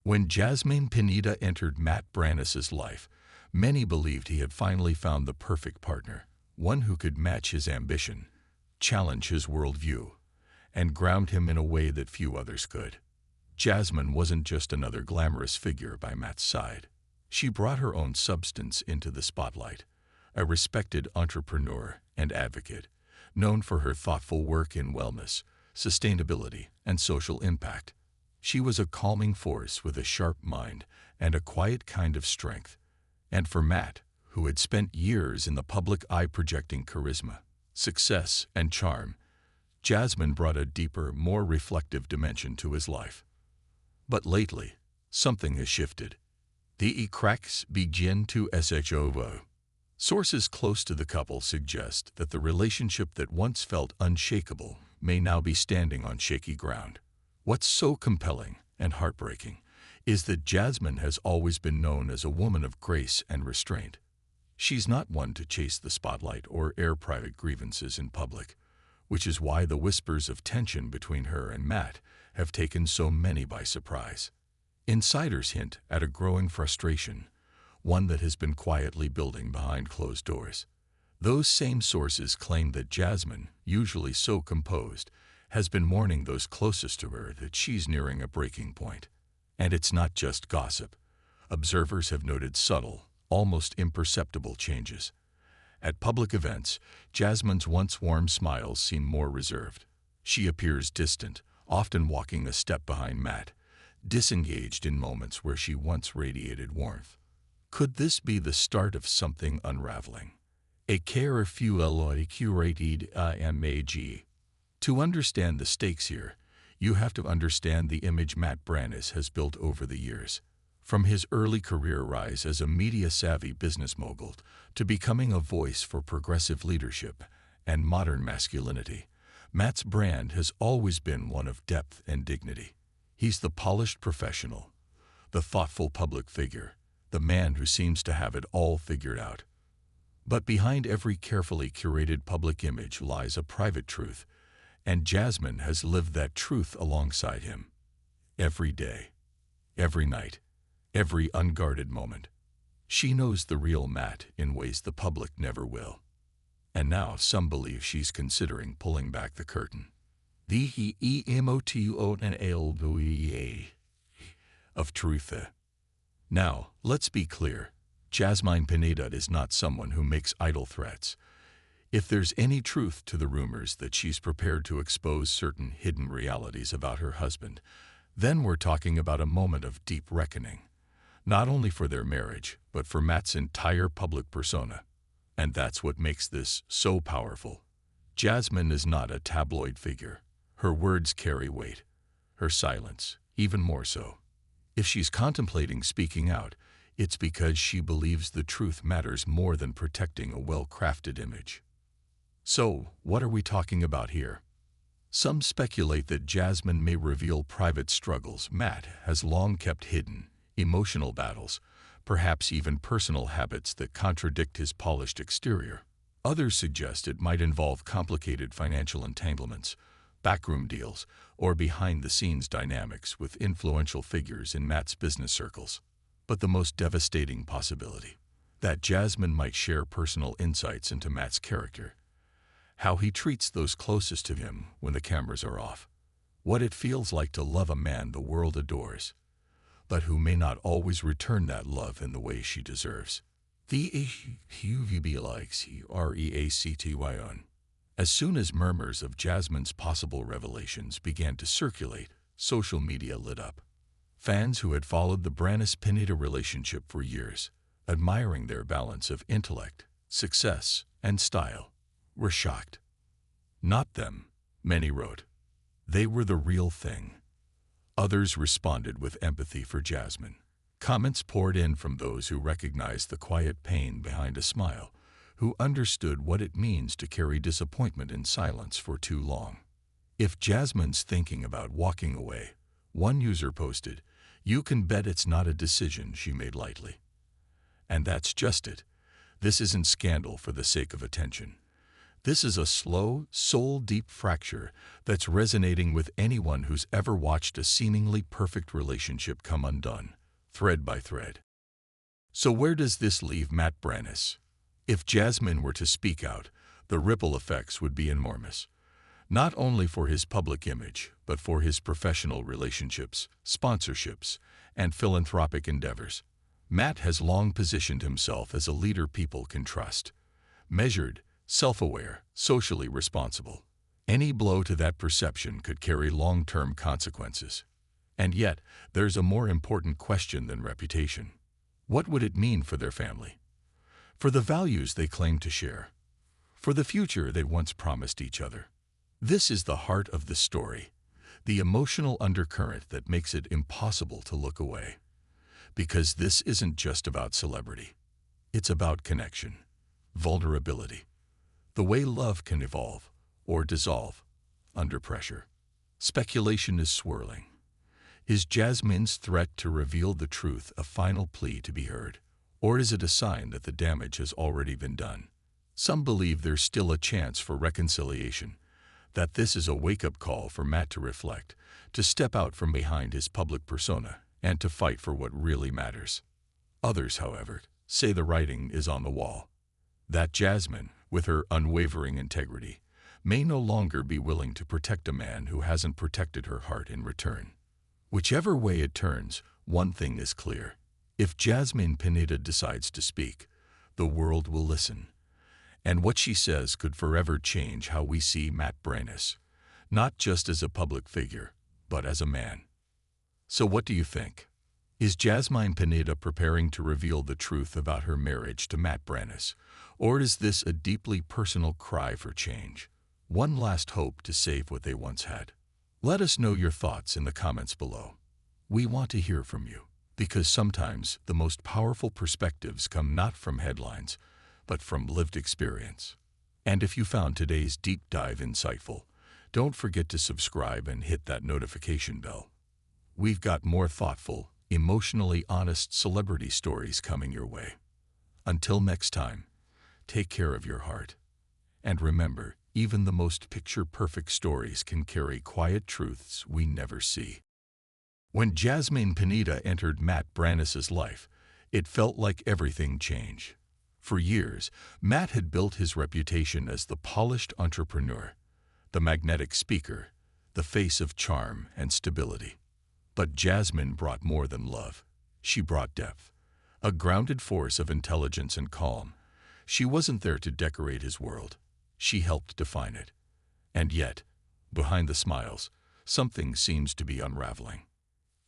When Jasmine Pineda entered Matt Branis' life, many believed he had finally found the perfect partner, one who could match his ambition, challenge his worldview, and ground him in a way that few others could. Jasmine wasn't just another glamorous figure by Matt's side. She brought her own substance into the spotlight, a respected entrepreneur and advocate, known for her thoughtful work in wellness, sustainability, and social impact. She was a calming force with a sharp mind and a quiet kind of strength. And for Matt, who had spent years in the public eye projecting charisma, success, and charm, Jasmine brought a deeper, more reflective dimension to his life. But lately, something has shifted. The cracks begin to show. Sources close to the couple suggest that the relationship that once felt unshakable may now be standing on shaky ground. What's so compelling and heartbreaking is that Jasmine has always been known as a woman of grace and restraint. She's not one to chase the spotlight or air private grievances in public, which is why the whispers of tension between her and Matt have taken so many by surprise. Insiders hint at a growing frustration, one that has been quietly building behind closed doors. Those same sources claim that Jasmine, usually so composed, has been warning those closest to her that she's nearing a breaking point. And it's not just gossip. Observers have noted subtle, almost imperceptible changes. At public events, Jasmine's once warm smiles seem more reserved. She appears distant, often walking a step behind Matt, disengaged in moments where she once radiated warmth. Could this be the start of something unraveling? A carefully curated image. To understand the stakes here, you have to understand the image Matt Branis has built over the years. From his early career rise as a media-savvy business mogul to becoming a voice for progressive leadership and modern masculinity, Matt's brand has always been one of depth and dignity. He's the polished professional, the thoughtful public figure, the man who seems to have it all figured out. But behind every carefully curated public image lies a private truth, and Jasmine has lived that truth alongside him. Every day, every night, every unguarded moment. She knows the real Matt in ways the public never will. And now some believe she's considering pulling back the curtain. The emotion of truth. Now, let's be clear. Jasmine Pineda is not someone who makes idle threats. If there's any truth to the rumors that she's prepared to expose certain hidden realities about her husband, then we're talking about a moment of deep reckoning, not only for their marriage, but for Matt's entire public persona. And that's what makes this so powerful. Jasmine is not a tabloid figure. Her words carry weight. Her silence, even more so. If she's contemplating speaking out, it's because she believes the truth matters more than protecting a well-crafted image. So, what are we talking about here? Some speculate that Jasmine may reveal private struggles Matt has long kept hidden, emotional battles, perhaps even personal habits that contradict his polished exterior. Others suggest it might involve complicated financial entanglements, backroom deals, or behind-the-scenes dynamics with influential figures in Matt's business circles. But the most devastating possibility, that Jasmine might share personal insights into Matt's character, how he treats those closest to him when the cameras are off, what it feels like to love a man the world adores, but who may not always return that love in the way she deserves. The likes reactyon. As soon as murmurs of Jasmine's possible revelations began to circulate, social media lit up. Fans who had followed the Branis-Pineda relationship for years, admiring their balance of intellect, success, and style, were shocked. Not them, many wrote. They were the real thing. Others responded with empathy for Jasmine. Comments poured in from those who recognized the quiet pain behind a smile, who understood what it means to carry disappointment in silence for too long. If Jasmine's thinking about walking away, one user posted, "You can bet it's not a decision she made lightly." And that's just it. This isn't scandal for the sake of attention. This is a slow, soul-deep fracture that's resonating with anyone who's ever watched a seemingly perfect relationship come undone, thread by thread. So where does this leave Matt Branis? If Jasmine were to speak out, the ripple effects would be enormous. Not only for his public image, but for his professional relationships, sponsorships, and philanthropic endeavors. Matt has long positioned himself as a leader people can trust. Measured, self-aware, socially responsible. Any blow to that perception could carry long-term consequences. And yet, there's a more important question than reputation. What would it mean for their family? For the values they claim to share? For the future they once promised each other? This is the heart of the story, the emotional undercurrent that makes it impossible to look away. Because this isn't just about celebrity. It's about connection, vulnerability, the way love can evolve or dissolve under pressure. Speculation is swirling. Is Jasmine's threat to reveal the truth a final plea to be heard? Or is it a sign that the damage has already been done? Some believe there's still a chance for reconciliation, that this is a wake-up call for Matt to reflect, to step out from behind his public persona, and to fight for what really matters. Others, however, say the writing is on the wall. That Jasmine, with her unwavering integrity, may no longer be willing to protect a man who hasn't protected her heart in return. Whichever way it turns, one thing is clear. If Jasmine Pineda decides to speak, the world will listen. And what she says could forever change how we see Matt Branis, not just as a public figure, but as a man. So what do you think? Is Jasmine Pineda preparing to reveal the truth about her marriage to Matt Branis, or is this a deeply personal cry for change? One last hope to save what they once had. Let us know your thoughts in the comments below. We want to hear from you, because sometimes the most powerful perspectives come not from headlines, but from lived experience. And if you found today's deep dive insightful, don't forget to subscribe and hit that notification bell. We've got more thoughtful, emotionally honest celebrity stories coming your way. Until next time, take care of your heart. And remember, even the most picture-perfect stories can carry quiet truths we never see. When Jasmine Pineda entered Matt Branis's life, it felt like everything changed. For years, Matt had built his reputation as the polished entrepreneur, the magnetic speaker, the face of charm and stability. But Jasmine brought more than love. She brought depth, a grounded force of intelligence and calm. She wasn't there to decorate his world. She helped define it. And yet, behind the smiles, something seems to be unraveling.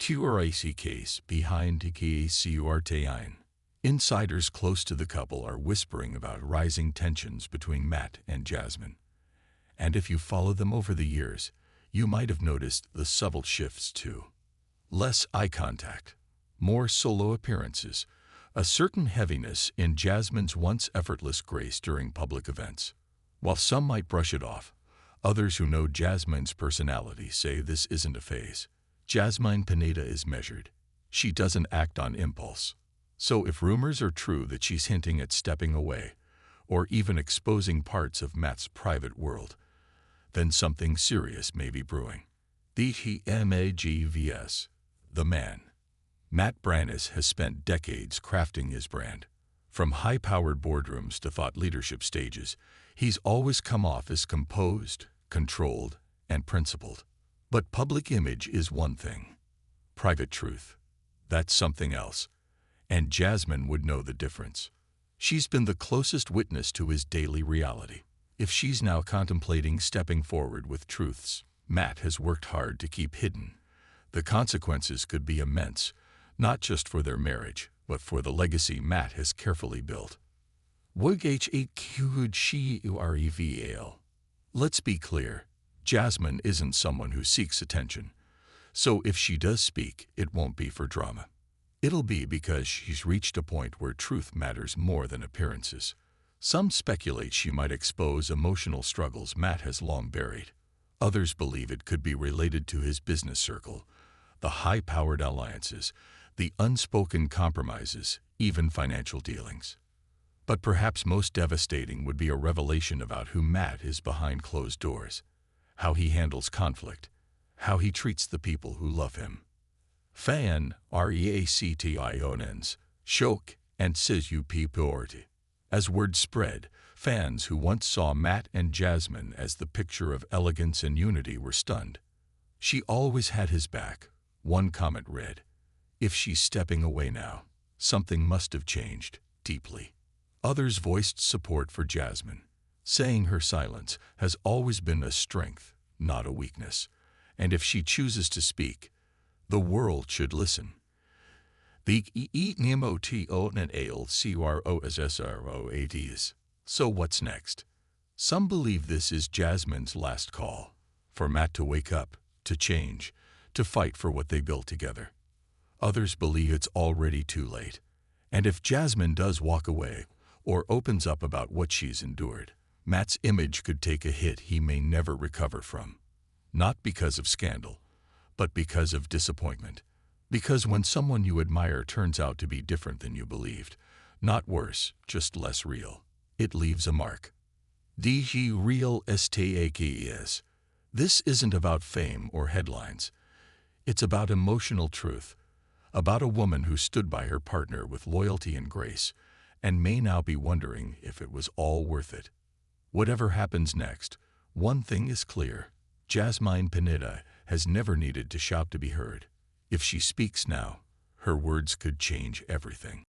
TRAC case behind TKCURTIN. Insiders close to the couple are whispering about rising tensions between Matt and Jasmine. And if you follow them over the years, you might have noticed the subtle shifts too. Less eye contact, more solo appearances, a certain heaviness in Jasmine's once effortless grace during public events. While some might brush it off, others who know Jasmine's personality say this isn't a phase. Jasmine Pineda is measured. She doesn't act on impulse. So if rumors are true that she's hinting at stepping away, or even exposing parts of Matt's private world, then something serious may be brewing. THEMAGVS. The man. Matt Branis has spent decades crafting his brand. From high-powered boardrooms to thought leadership stages, he's always come off as composed, controlled, and principled. But public image is one thing. Private truth, that's something else. And Jasmine would know the difference. She's been the closest witness to his daily reality. If she's now contemplating stepping forward with truths Matt has worked hard to keep hidden, the consequences could be immense, not just for their marriage, but for the legacy Matt has carefully built. Let's be clear, Jasmine isn't someone who seeks attention. So if she does speak, it won't be for drama. It'll be because she's reached a point where truth matters more than appearances. Some speculate she might expose emotional struggles Matt has long buried. Others believe it could be related to his business circle, the high-powered alliances, the unspoken compromises, even financial dealings. But perhaps most devastating would be a revelation about who Matt is behind closed doors, how he handles conflict, how he treats the people who love him. Fan, reactionens, shock, and sup. As word spread, fans who once saw Matt and Jasmine as the picture of elegance and unity were stunned. She always had his back, one comment read. If she's stepping away now, something must have changed, deeply. Others voiced support for Jasmine, saying her silence has always been a strength, not a weakness, and if she chooses to speak, the world should listen. The ENEMOTONALCROSSROATs. So what's next? Some believe this is Jasmine's last call, for Matt to wake up, to change, to fight for what they built together. Others believe it's already too late, and if Jasmine does walk away or opens up about what she's endured, Matt's image could take a hit he may never recover from. Not because of scandal, but because of disappointment. Because when someone you admire turns out to be different than you believed, not worse, just less real, it leaves a mark. DG real STAKES. This isn't about fame or headlines. It's about emotional truth, about a woman who stood by her partner with loyalty and grace, and may now be wondering if it was all worth it. Whatever happens next, one thing is clear. Jasmine Pineda has never needed to shout to be heard. If she speaks now, her words could change everything.